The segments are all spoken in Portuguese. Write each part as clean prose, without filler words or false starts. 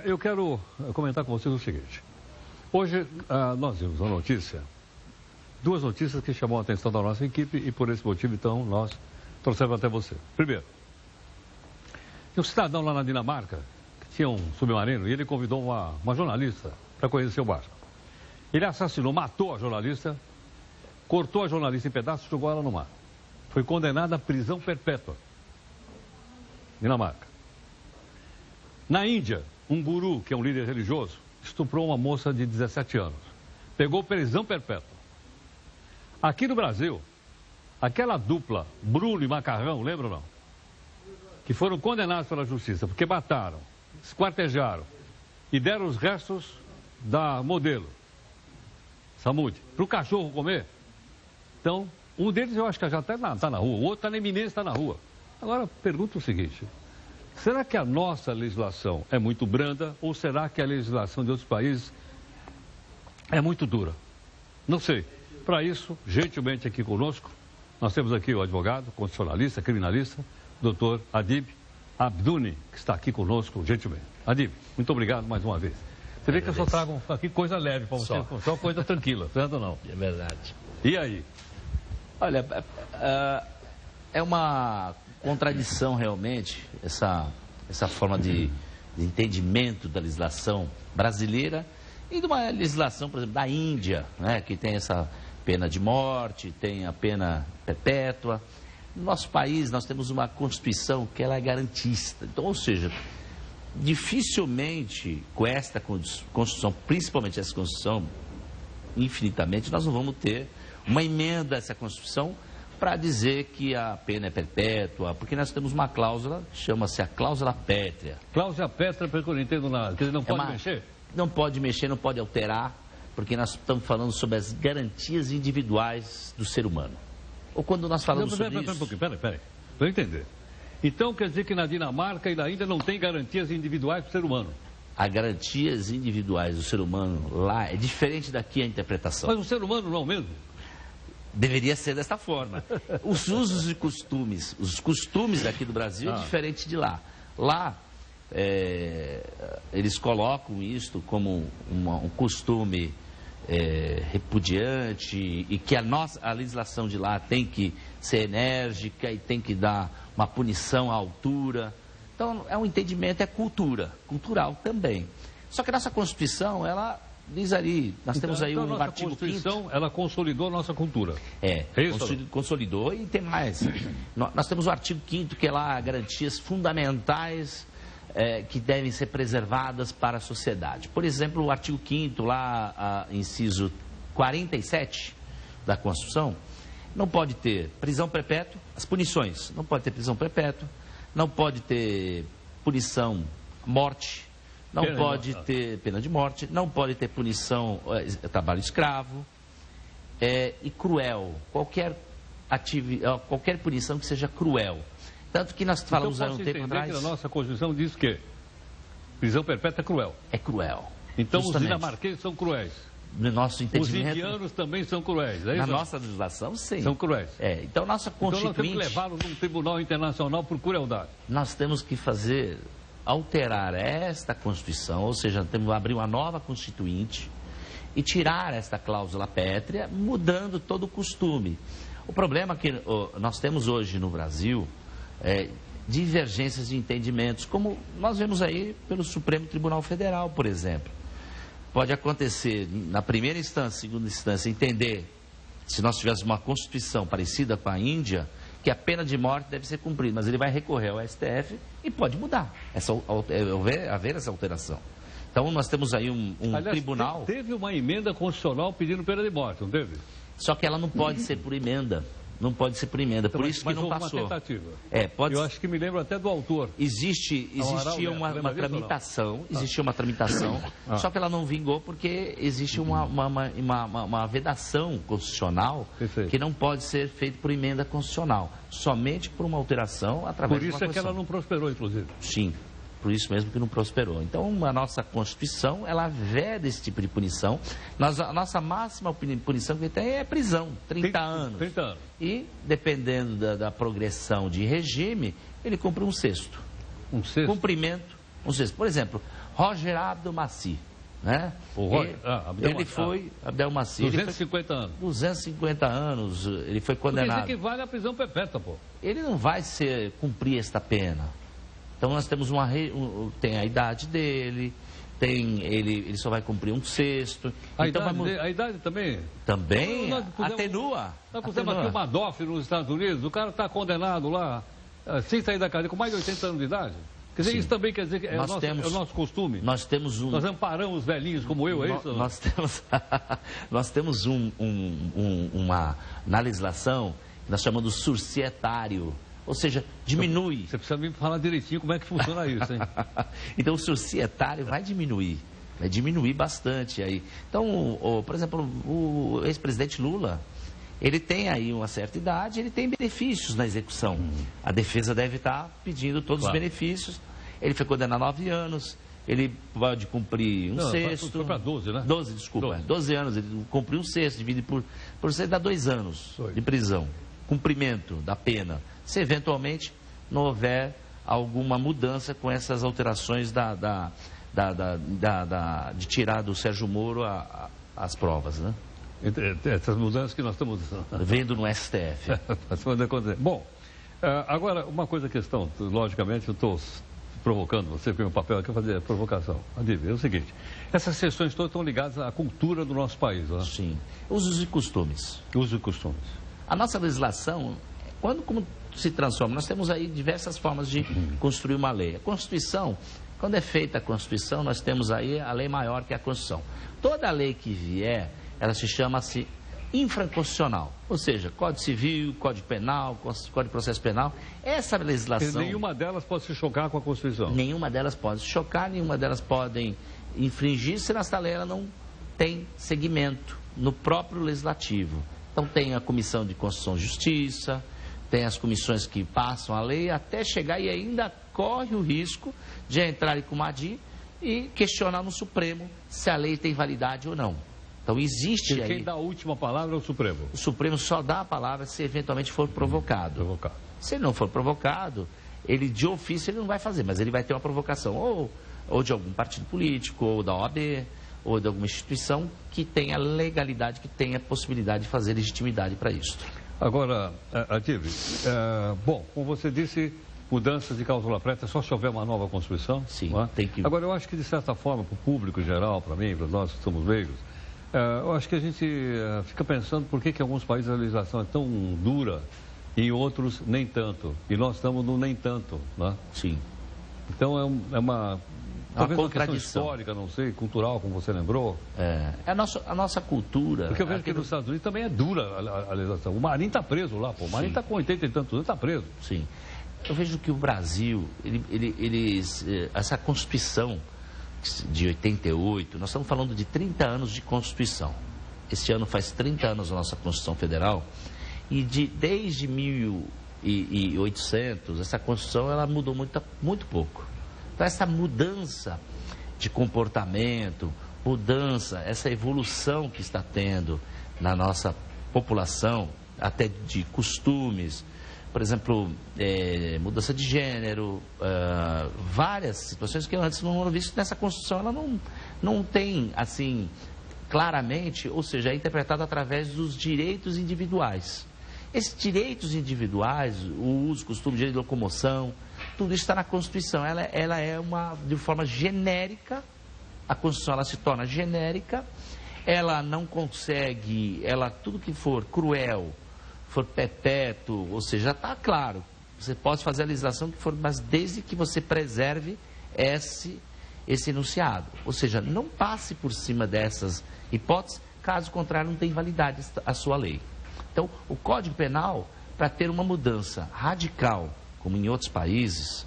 eu quero comentar com vocês o seguinte. Hoje, nós vimos uma notícia, duas notícias que chamam a atenção da nossa equipe e por esse motivo, então, nós trouxemos até você. Primeiro, tem um cidadão lá na Dinamarca que tinha um submarino e ele convidou uma jornalista para conhecer o barco. Ele assassinou, matou a jornalista, cortou a jornalista em pedaços e jogou ela no mar. Foi condenado à prisão perpétua. Dinamarca. Na Índia, um guru, que é um líder religioso, estuprou uma moça de 17 anos. Pegou prisão perpétua. Aqui no Brasil, aquela dupla, Bruno e Macarrão, lembra ou não? Que foram condenados pela justiça, porque mataram, esquartejaram e deram os restos da modelo, Samud, para o cachorro comer. Então, um deles eu acho que já está na rua, o outro está na iminência, está na rua. Agora, pergunto o seguinte, será que a nossa legislação é muito branda ou será que a legislação de outros países é muito dura? Não sei. Para isso, gentilmente aqui conosco, nós temos aqui o advogado, constitucionalista, criminalista, doutor Adib Abduni, que está aqui conosco gentilmente. Adib, muito obrigado mais uma vez. Você vê que eu só trago aqui coisa leve para você, só coisa tranquila, certo ou não? É verdade. E aí? Olha, é uma contradição realmente essa forma de entendimento da legislação brasileira e de uma legislação, por exemplo, da Índia, né, que tem essa pena de morte, tem a pena perpétua. No nosso país nós temos uma Constituição que ela é garantista. Então, ou seja, dificilmente com esta Constituição, principalmente essa Constituição, infinitamente, nós não vamos ter uma emenda a essa Constituição para dizer que a pena é perpétua, porque nós temos uma cláusula, chama-se a cláusula pétrea. Cláusula pétrea, porque eu não entendo nada, quer dizer, não pode mexer? Não pode mexer, não pode alterar, porque nós estamos falando sobre as garantias individuais do ser humano. Ou quando nós falamos sobre isso... Peraí, para eu entender. Então quer dizer que na Dinamarca e na Índia não tem garantias individuais do ser humano? As garantias individuais do ser humano lá é diferente daqui a interpretação. Mas o ser humano não é o mesmo? Deveria ser desta forma. Os usos e costumes, os costumes daqui do Brasil é diferente de lá. Lá, eles colocam isto como um costume repudiante e que a legislação de lá tem que ser enérgica e tem que dar uma punição à altura. Então, é um entendimento, é cultural também. Só que a nossa Constituição, ela... diz ali, nós temos aí um artigo 5º. A Constituição, ela consolidou a nossa cultura. Consolidou e tem mais. Nós temos o artigo 5º, que é lá garantias fundamentais que devem ser preservadas para a sociedade. Por exemplo, o artigo 5º, lá, inciso 47 da Constituição, não pode ter prisão perpétua, as punições, não pode ter prisão perpétua, não pode ter punição, morte, não pode ter pena de morte, não pode ter punição, trabalho escravo e cruel. Qualquer punição que seja cruel. Tanto que nós falamos há um tempo atrás... que a nossa Constituição diz que prisão perpétua é cruel. É cruel. Então justamente. Os dinamarqueses são cruéis. No nosso entendimento... Os indianos também são cruéis, é isso? Na nossa legislação, sim. São cruéis. Então, nossa Constituinte... Então, nós temos que levá-los num tribunal internacional por crueldade. Nós temos que alterar esta Constituição, ou seja, temos que abrir uma nova Constituinte e tirar esta cláusula pétrea, mudando todo o costume. O problema é que nós temos hoje no Brasil divergências de entendimentos, como nós vemos aí pelo Supremo Tribunal Federal, por exemplo. Pode acontecer, na primeira instância, segunda instância, entender, se nós tivéssemos uma Constituição parecida com a Índia, que a pena de morte deve ser cumprida, mas ele vai recorrer ao STF e pode mudar, haver essa alteração. Então, nós temos aí um tribunal... Teve uma emenda constitucional pedindo pena de morte, não teve? Só que ela não pode ser por emenda. Não pode ser por emenda, então, por isso que não passou. Uma tentativa. Eu acho que me lembro até do autor. Existia uma tramitação, só que ela não vingou porque existe uma vedação constitucional que não pode ser feita por emenda constitucional, somente por uma alteração através de uma Constituição. Por isso é que ela não prosperou, inclusive. Sim. Por isso mesmo que não prosperou. Então, a nossa Constituição, ela veda esse tipo de punição. A nossa máxima punição que tem é prisão, 30 anos. 30 anos. E, dependendo da progressão de regime, ele cumpre um sexto. Um sexto? Cumprimento, um sexto. Por exemplo, Roger Abdelmaci, né? Ele foi, Abdelmaci. 250 anos. 250 anos, ele foi condenado. Porque isso equivale à prisão perpétua, pô. Ele não vai cumprir esta pena. Então nós temos tem a idade dele, ele só vai cumprir 1/6. A idade também? Também atenua. Nós pusemos aqui o Madoff nos Estados Unidos, o cara está condenado lá, sem sair da cadeia, com mais de 80 anos de idade. Quer dizer, isso também quer dizer que é o nosso costume. Nós amparamos velhinhos como eu, é isso? Nós temos na legislação que nós chamamos de surcietário. Ou seja, diminui. Você precisa me falar direitinho como é que funciona isso, hein? Então, o surcietário vai diminuir bastante aí. Então, por exemplo, o ex-presidente Lula, ele tem aí uma certa idade, ele tem benefícios na execução. A defesa deve estar pedindo todos os benefícios. Ele foi condenado a 9 anos, ele pode cumprir 1/6. Foi para 12, né? 12, desculpa. 12 anos, ele cumpriu 1/6, divide por 6, dá 2 anos de prisão. Cumprimento da pena. Se eventualmente não houver alguma mudança com essas alterações de tirar do Sérgio Moro as provas, né? Essas mudanças que nós estamos vendo no STF. Bom, agora uma questão, logicamente eu estou provocando você, porque o meu papel aqui é fazer a provocação. Adívio, é o seguinte, essas questões todas estão ligadas à cultura do nosso país, né? Sim, usos e costumes. Usos e costumes. A nossa legislação, como se transforma? Nós temos aí diversas formas de construir uma lei. A Constituição, quando é feita a Constituição, nós temos aí a lei maior que é a Constituição. Toda lei que vier, ela chama-se infraconstitucional. Ou seja, Código Civil, Código Penal, Código de Processo Penal. Essa legislação... E nenhuma delas pode se chocar com a Constituição. Nenhuma delas pode se chocar, nenhuma delas podem infringir se nessa lei ela não tem segmento no próprio legislativo. Então tem a Comissão de Constituição e Justiça, tem as comissões que passam a lei até chegar e ainda corre o risco de entrar com uma ADI e questionar no Supremo se a lei tem validade ou não. Então existe aí... Quem dá a última palavra é o Supremo. O Supremo só dá a palavra se eventualmente for provocado. Se ele não for provocado, ele de ofício ele não vai fazer, mas ele vai ter uma provocação ou de algum partido político, ou da OAB, ou de alguma instituição que tenha legalidade, que tenha possibilidade de fazer legitimidade para isso. Agora, Adívio, bom, como você disse, mudanças de cláusula prévia só se houver uma nova Constituição. Sim, não é? Tem que... Agora, eu acho que, de certa forma, para o público em geral, para mim, para nós que somos leigos, eu acho que a gente fica pensando por que em alguns países a legislação é tão dura e em outros nem tanto. E nós estamos no nem tanto, né? Sim. Então, é uma... Talvez uma questão histórica, não sei, cultural, como você lembrou. A nossa cultura... Porque eu vejo que nos Estados Unidos também é dura a legislação. O Marinho está preso lá, pô. O Marinho está com 80 e tantos anos, está preso. Sim. Eu vejo que o Brasil, essa Constituição de 88, nós estamos falando de 30 anos de Constituição. Esse ano faz 30 anos a nossa Constituição Federal. E desde 1800, essa Constituição ela mudou muito pouco. Então, essa mudança de comportamento, essa evolução que está tendo na nossa população, até de costumes, por exemplo, mudança de gênero, várias situações que antes não eram vistas nessa Constituição, ela não tem, assim, claramente, ou seja, é interpretada através dos direitos individuais. Esses direitos individuais, o uso, costume, direito de locomoção, tudo isso está na Constituição. Ela é de forma genérica, a Constituição ela se torna genérica, ela não consegue, tudo que for cruel, for perpétuo, ou seja, está claro, você pode fazer a legislação que for, mas desde que você preserve esse enunciado. Ou seja, não passe por cima dessas hipóteses, caso contrário não tem validade a sua lei. Então, o Código Penal, para ter uma mudança radical, como em outros países,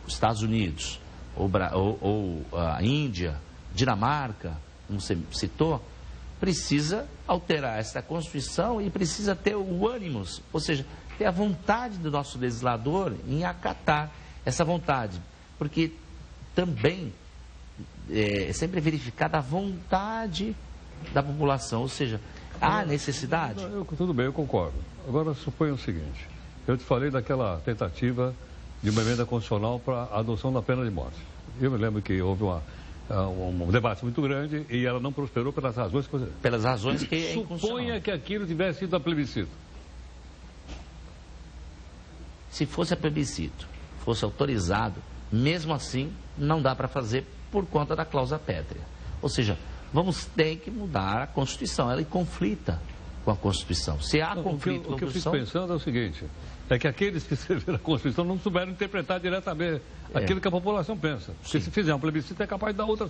os Estados Unidos, ou a Índia, Dinamarca, como você citou, precisa alterar essa Constituição e precisa ter o ânimos, ou seja, ter a vontade do nosso legislador em acatar essa vontade, porque também é sempre verificada a vontade da população, ou seja, há necessidade. Tudo bem, eu concordo. Agora, suponha o seguinte, eu te falei daquela tentativa de uma emenda constitucional para a adoção da pena de morte. Eu me lembro que houve um debate muito grande e ela não prosperou pelas razões que... Pelas razões que é Suponha que aquilo tivesse sido a plebiscito. Se fosse a plebiscito, fosse autorizado, mesmo assim, não dá para fazer por conta da cláusula pétrea. Ou seja, vamos ter que mudar a Constituição. Ela conflita com a Constituição. Se há conflito com a Constituição... O que eu fico pensando é o seguinte, é que aqueles que escreveram a Constituição não souberam interpretar diretamente aquilo que a população pensa. Porque se fizer um plebiscito é capaz de dar outro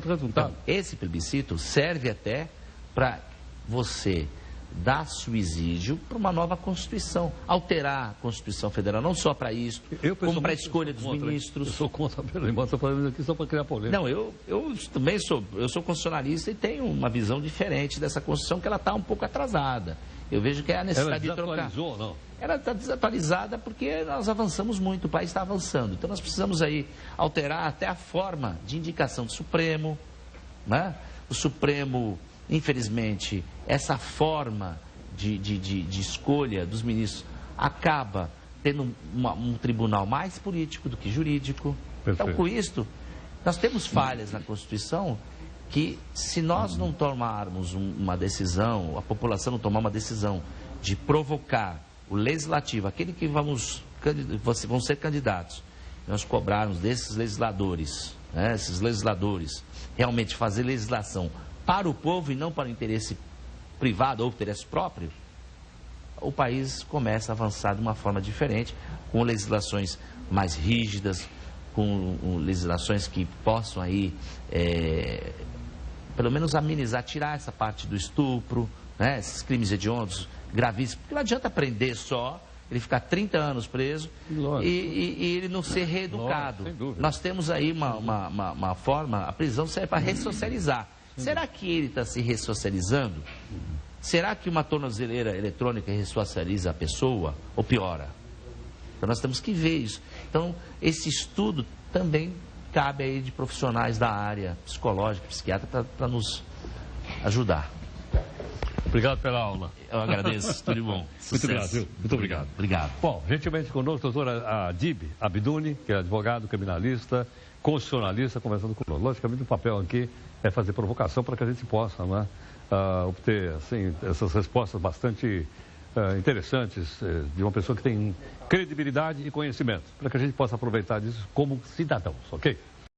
resultado. Então, esse plebiscito serve até para você dar subsídio para uma nova Constituição. Alterar a Constituição Federal, não só para isso, como para a escolha dos ministros. Eu sou contra, perdão, estou falando aqui só para criar polêmica. Não, eu também sou constitucionalista e tenho uma visão diferente dessa Constituição, que ela está um pouco atrasada. Eu vejo que é a necessidade de trocar. Ela desatualizou, não? Ela está desatualizada porque nós avançamos muito, o país está avançando. Então nós precisamos aí alterar até a forma de indicação do Supremo, né? O Supremo, infelizmente, essa forma de escolha dos ministros acaba tendo um tribunal mais político do que jurídico. Perfeito. Então, com isto, nós temos falhas na Constituição que, se nós não tomarmos uma decisão, a população não tomar uma decisão de provocar o legislativo, aquele que vão ser candidatos, nós cobrarmos desses legisladores, né, esses legisladores, realmente fazer legislação para o povo e não para o interesse privado ou interesse próprio, o país começa a avançar de uma forma diferente, com legislações mais rígidas, com legislações que possam aí, pelo menos amenizar, tirar essa parte do estupro, né, esses crimes hediondos gravíssimos, porque não adianta prender só, ele ficar 30 anos preso e ele não ser reeducado. Nós temos aí uma forma, a prisão serve para ressocializar. Será que ele está se ressocializando? Será que uma tornozeleira eletrônica ressocializa a pessoa ou piora? Então nós temos que ver isso. Então esse estudo também cabe aí de profissionais da área psicológica, psiquiatra, para nos ajudar. Obrigado pela aula. Eu agradeço, tudo bom. Muito obrigado. Muito obrigado. Obrigado. Bom, gentilmente conosco, doutora Adib Abduni, que é advogado, criminalista, constitucionalista, conversando conosco. Logicamente, o papel aqui é fazer provocação para que a gente possa, né, obter assim, essas respostas bastante interessantes de uma pessoa que tem credibilidade e conhecimento, para que a gente possa aproveitar disso como cidadãos, ok?